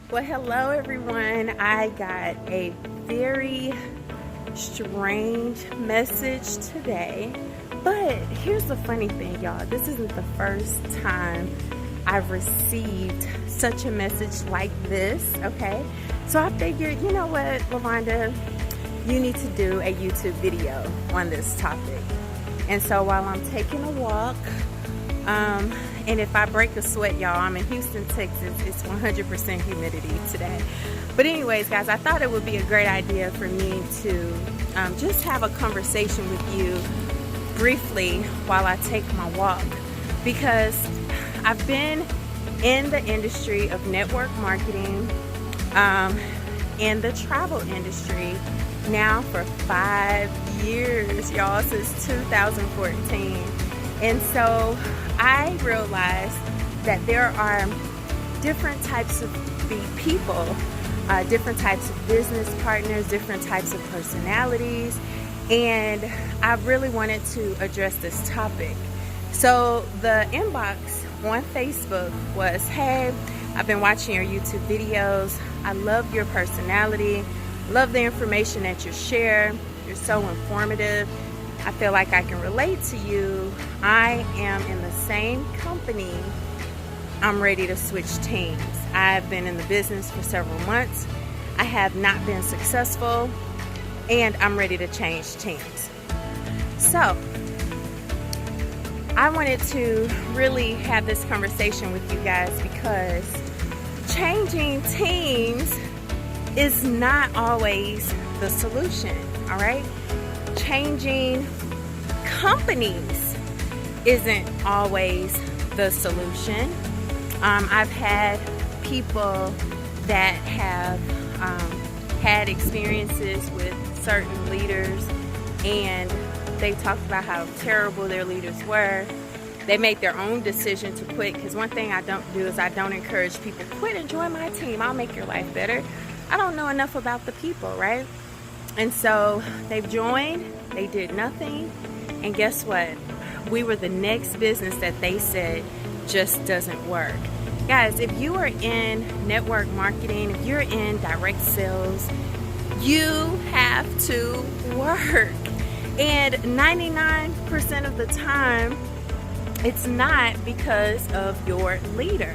Well, hello everyone. I got a very strange message today, but here's the funny thing, y'all. This isn't the first time I've received such a message like this, okay? So I figured, you know what, LaVonda, you need to do a YouTube video on this topic. And so while I'm taking a walk, and if I break a sweat, y'all, I'm in Houston, Texas. It's 100% humidity today. But anyways, guys, I thought it would be a great idea for me to just have a conversation with you briefly while I take my walk, because I've been in the industry of network marketing, in the travel industry now for 5 years, y'all, since 2014. And so I realized that there are different types of people, different types of business partners, different types of personalities, and I really wanted to address this topic. So the inbox on Facebook was, hey, I've been watching your YouTube videos. I love your personality, love the information that you share. You're so informative. I feel like I can relate to you. I am in the same company. I'm ready to switch teams. I've been in the business for several months. I have not been successful, and I'm ready to change teams. So I wanted to really have this conversation with you guys because changing teams is not always the solution, all right? Changing companies isn't always the solution. I've had people that have had experiences with certain leaders, and they talked about how terrible their leaders were. They made their own decision to quit, because one thing I don't do is I don't encourage people, quit and join my team, I'll make your life better. I don't know enough about the people, right? And so they've joined, they did nothing, and guess what? We were the next business that they said just doesn't work. Guys, if you are in network marketing, if you're in direct sales, you have to work. And 99% of the time, it's not because of your leader.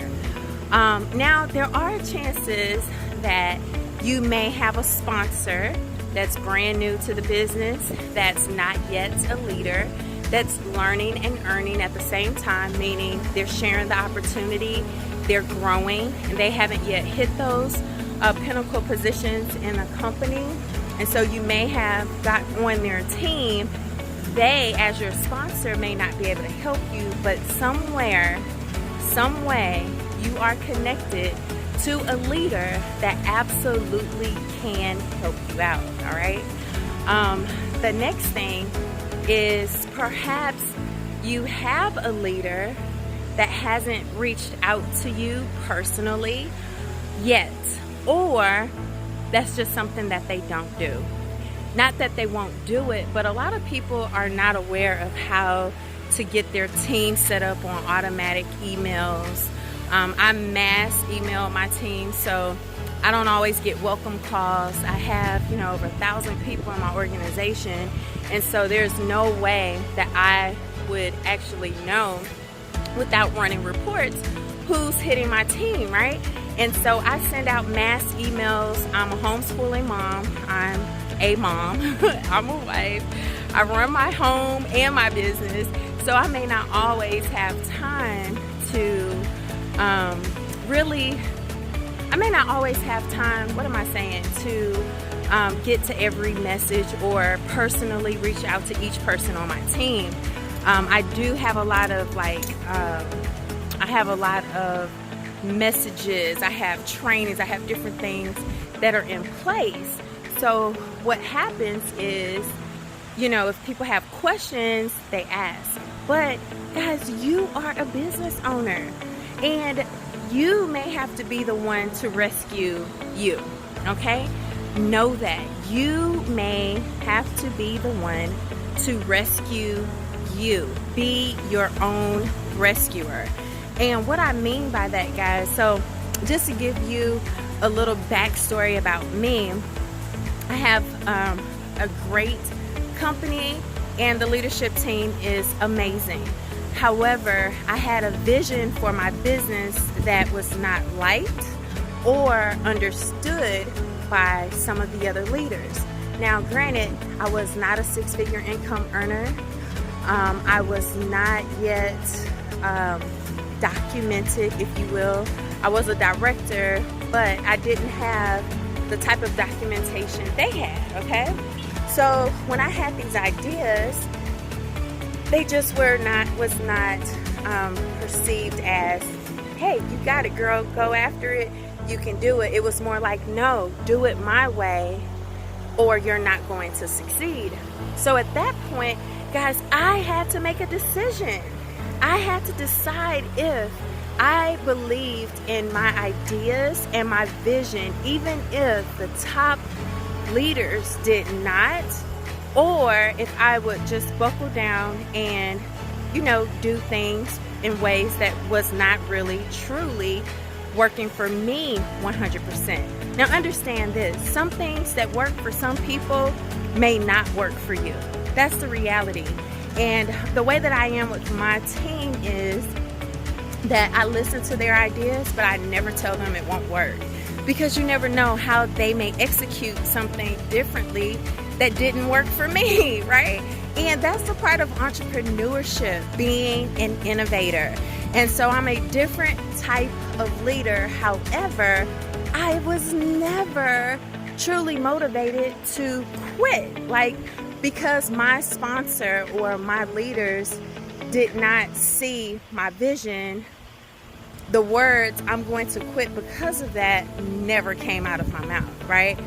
Now, there are chances that you may have a sponsor that's brand new to the business, that's not yet a leader, that's learning and earning at the same time, meaning they're sharing the opportunity, they're growing, and they haven't yet hit those pinnacle positions in a company. And so you may have got on their team. They, as your sponsor, may not be able to help you, but somewhere, some way, you are connected to a leader that absolutely can help you out, all right? The next thing is perhaps you have a leader that hasn't reached out to you personally yet, or that's just something that they don't do. Not that they won't do it, but a lot of people are not aware of how to get their team set up on automatic emails. I mass email my team, so I don't always get welcome calls. I have, over 1,000 people in my organization, and so there's no way that I would actually know without running reports who's hitting my team, right? And so I send out mass emails. I'm a homeschooling mom. I'm a mom. I'm a wife. I run my home and my business, so I may not always have time to I may not always have time, to get to every message or personally reach out to each person on my team. I do have a lot of messages, I have trainings, I have different things that are in place. So what happens is, if people have questions, they ask. But guys, you are a business owner, and you may have to be the one to rescue you, okay? Know that you may have to be the one to rescue you. Be your own rescuer. And what I mean by that, guys, so just to give you a little backstory about me. I have a great company and the leadership team is amazing. However, I had a vision for my business that was not liked or understood by some of the other leaders. Now, granted, I was not a six-figure income earner. I was not yet documented, if you will. I was a director, but I didn't have the type of documentation they had, okay? So when I had these ideas, they just was not perceived as, hey, you got it, girl, go after it, you can do it. It was more like, no, do it my way or you're not going to succeed. So at that point, guys, I had to make a decision. I had to decide if I believed in my ideas and my vision, even if the top leaders did not, or if I would just buckle down and, do things in ways that was not really truly working for me 100%. Now understand this, some things that work for some people may not work for you. That's the reality. And the way that I am with my team is that I listen to their ideas, but I never tell them it won't work. Because you never know how they may execute something differently that didn't work for me, right? And that's the part of entrepreneurship, being an innovator. And so I'm a different type of leader. However, I was never truly motivated to quit. Because my sponsor or my leaders did not see my vision, the words, I'm going to quit because of that, never came out of my mouth, right?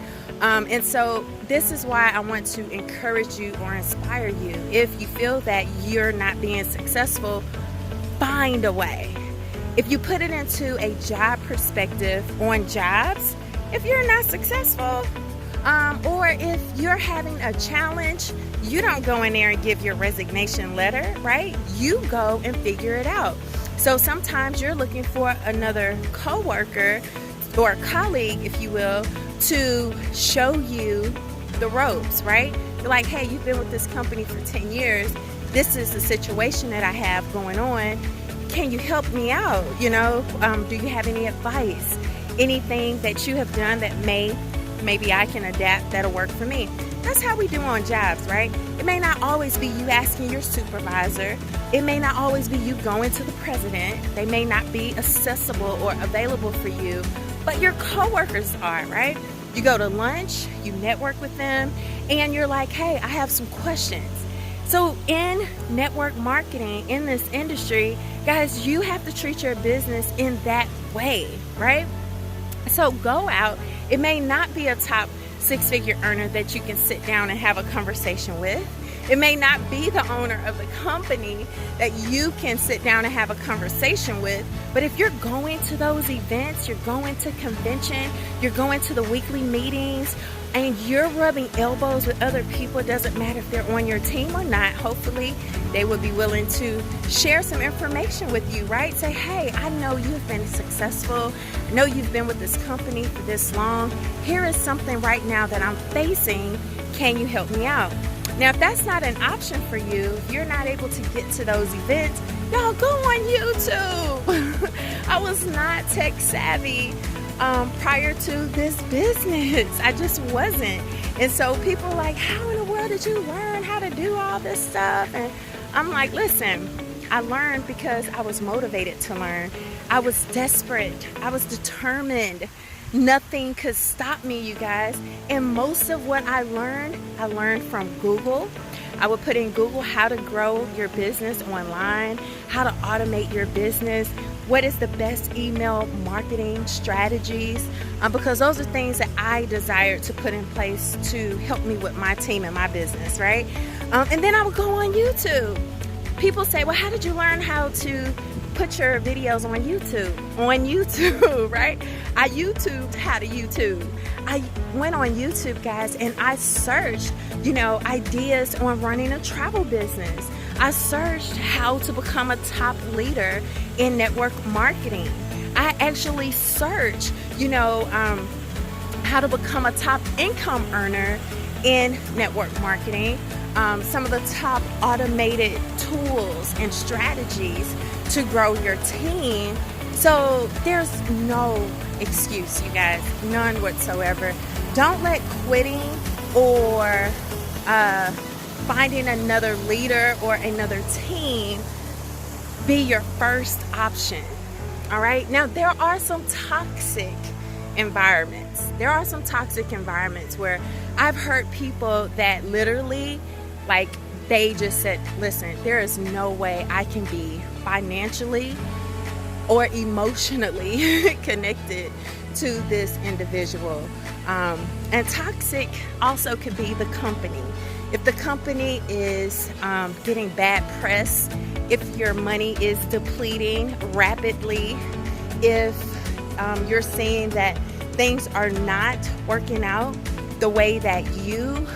And so this is why I want to encourage you or inspire you. If you feel that you're not being successful, find a way. If you put it into a job perspective on jobs, if you're not successful, or if you're having a challenge, you don't go in there and give your resignation letter, right? You go and figure it out. So sometimes you're looking for another coworker or a colleague, if you will, to show you the ropes, right? You're like, hey, you've been with this company for 10 years. This is the situation that I have going on. Can you help me out? Do you have any advice? Anything that you have done that maybe I can adapt that'll work for me? That's how we do on jobs, right? It may not always be you asking your supervisor. It may not always be you going to the president. They may not be accessible or available for you, but your coworkers are, right? You go to lunch, you network with them, and you're like, hey, I have some questions. So in network marketing, in this industry, guys, you have to treat your business in that way, right? So go out. It may not be a top six-figure earner that you can sit down and have a conversation with. It may not be the owner of the company that you can sit down and have a conversation with. But if you're going to those events, you're going to convention, you're going to the weekly meetings, and you're rubbing elbows with other people, it doesn't matter if they're on your team or not, hopefully they would be willing to share some information with you, right? Say, hey, I know you've been successful. I know you've been with this company for this long. Here is something right now that I'm facing. Can you help me out? Now, if that's not an option for you, if you're not able to get to those events, y'all go on YouTube. I was not tech savvy prior to this business. I just wasn't. And so people are like, how in the world did you learn how to do all this stuff? And I'm like, listen, I learned because I was motivated to learn. I was desperate. I was determined. Nothing could stop me, you guys. And most of what I learned from Google. I would put in Google how to grow your business online, how to automate your business, what is the best email marketing strategies, because those are things that I desired to put in place to help me with my team and my business, right? And then I would go on YouTube. People say, well, how did you learn how to put your videos on YouTube? On YouTube, right? I YouTubed how to YouTube. I went on YouTube, guys, and I searched, ideas on running a travel business. I searched how to become a top leader in network marketing. I actually search, how to become a top income earner in network marketing, some of the top automated tools and strategies to grow your team. So there's no excuse, you guys, none whatsoever. Don't let quitting or finding another leader or another team be your first option. All right. Now, there are some toxic environments. There are some toxic environments where I've heard people that literally, like, they just said, listen, there is no way I can be financially or emotionally connected to this individual. And toxic also could be the company. If the company is getting bad press, if your money is depleting rapidly, if you're seeing that things are not working out the way that you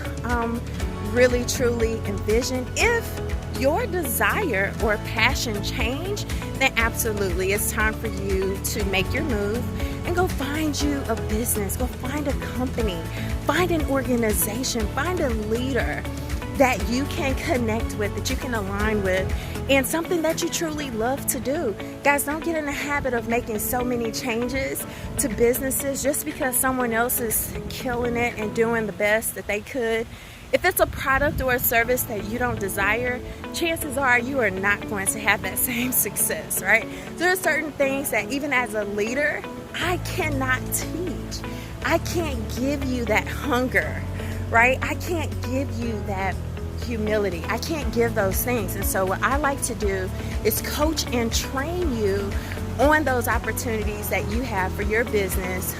really truly envision, if your desire or passion change, then absolutely it's time for you to make your move and go find you a business, go find a company, find an organization, find a leader that you can connect with, that you can align with, and something that you truly love to do. Guys, don't get in the habit of making so many changes to businesses just because someone else is killing it and doing the best that they could. If it's a product or a service that you don't desire, chances are you are not going to have that same success, right? There are certain things that even as a leader, I cannot teach. I can't give you that hunger, right? I can't give you that humility. I can't give those things. And so what I like to do is coach and train you on those opportunities that you have for your business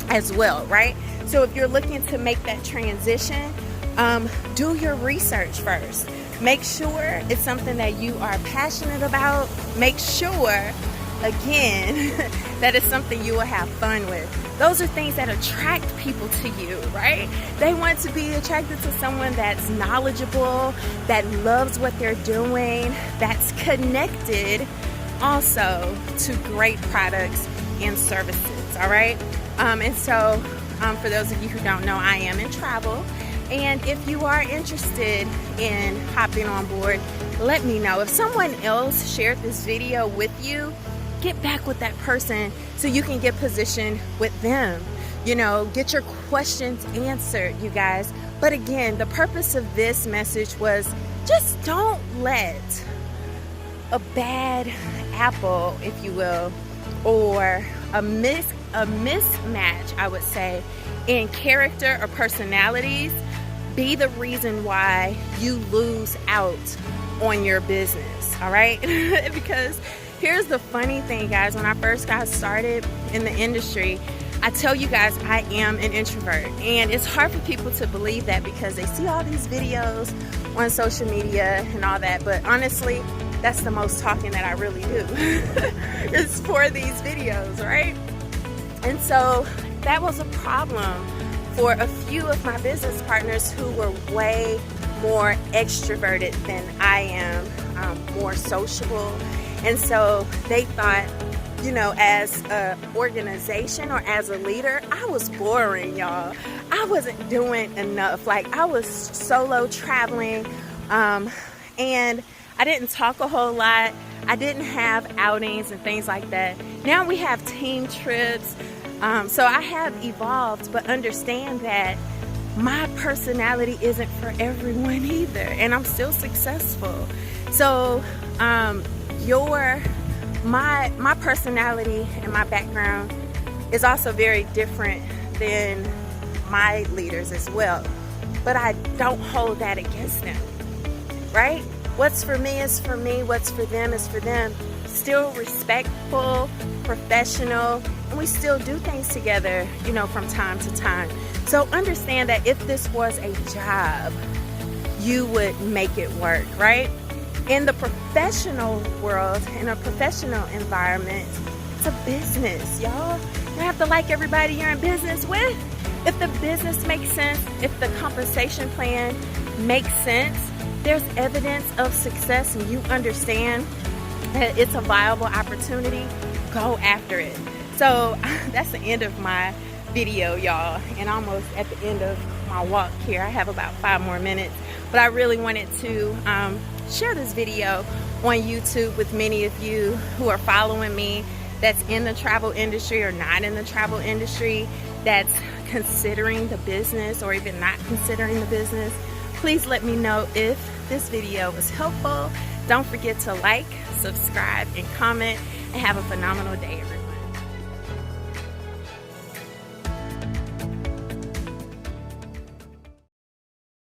as well, right? So if you're looking to make that transition, do your research first. Make sure it's something that you are passionate about. Make sure, again, that it's something you will have fun with. Those are things that attract people to you, right? They want to be attracted to someone that's knowledgeable, that loves what they're doing, that's connected also to great products and services, all right? And so for those of you who don't know, I am in travel. And if you are interested in hopping on board, let me know. If someone else shared this video with you, get back with that person so you can get positioned with them. Get your questions answered, you guys. But again, the purpose of this message was just don't let a bad apple, if you will, or a mismatch, I would say, in character or personalities be the reason why you lose out on your business, all right? Because here's the funny thing, guys. When I first got started in the industry, I tell you guys, I am an introvert. And it's hard for people to believe that because they see all these videos on social media and all that. But honestly, that's the most talking that I really do. It's for these videos, right? And so that was a problem for a few of my business partners who were way more extroverted than I am, more sociable. And so they thought, as an organization or as a leader, I was boring, y'all. I wasn't doing enough. Like, I was solo traveling, and I didn't talk a whole lot. I didn't have outings and things like that. Now we have team trips. So I have evolved, but understand that my personality isn't for everyone either, and I'm still successful. So my personality and my background is also very different than my leaders as well. But I don't hold that against them, right? What's for me is for me. What's for them is for them. Still respectful, professional, and we still do things together, from time to time. So understand that if this was a job, you would make it work, right? In the professional world, in a professional environment, it's a business, y'all. You don't have to like everybody you're in business with. If the business makes sense, if the compensation plan makes sense, there's evidence of success and you understand that it's a viable opportunity, go after it. So that's the end of my video, y'all, and almost at the end of my walk here. I have about 5 more minutes, but I really wanted to share this video on YouTube with many of you who are following me that's in the travel industry or not in the travel industry, that's considering the business or even not considering the business. Please let me know if this video was helpful. Don't forget to like, subscribe, and comment, and have a phenomenal day, everyone.